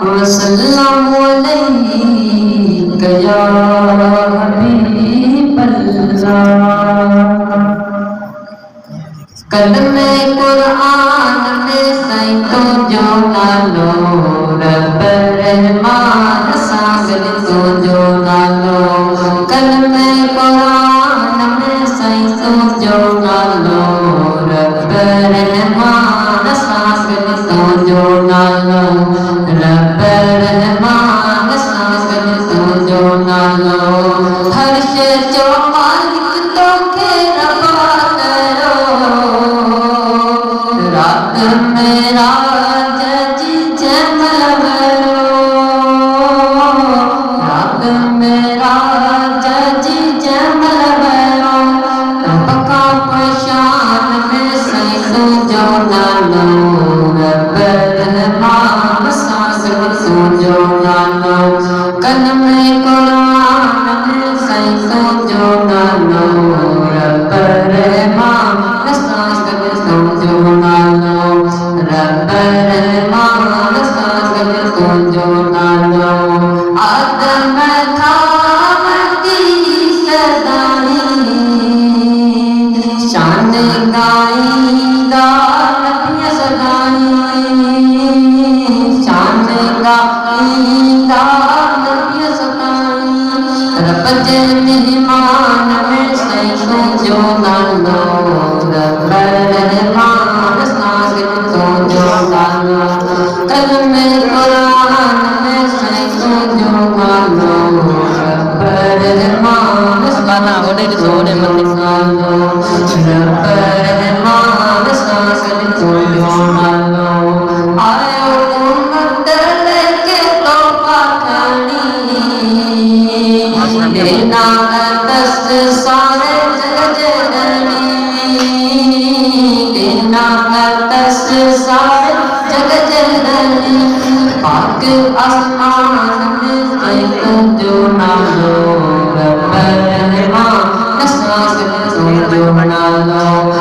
वसल्लम अलैका या हबीबल्लाह। कलमे कुरान में सैतों जो नालो रब रहमान सागर तो जो नालो। कलमे कुरान में सैतों जो नालो रब रहमान सागर तो जो नालो। रब रहमान सागर तो जो नालो। हर शे जो मालिक तो के रबा करो। रात मेरा जजी जमल भरो। रात मेरा जजी जमल भरो। बका पशान में सैतों जो नालो रब रहमान सागर तो जो नालो। कलमे कुरान में सैतों जो नालो रब रहमान सागर तो जो नालो। रब रहमान सागर तो जो नालो। आदम था मट्टी सदाई शान गाईदा नबियाँ सदाई। शान गाईदा नबियाँ सदाई। रब जे मेहमान में सैतों जो नालो रब रहमान सागर तो जो नालो। कलमे कुरान में सैतों जो नालो रब रहमान सागर तो जो नालो। रब रहमान सागर तो जो नालो। आयो उम्मत लेके तौबा करी। देना दस्त सारे जग जननी। देना दस्त सारे जग जननी। पाक आसमान में सैतों जो नालो रब रहमान सागर तो जो नालो।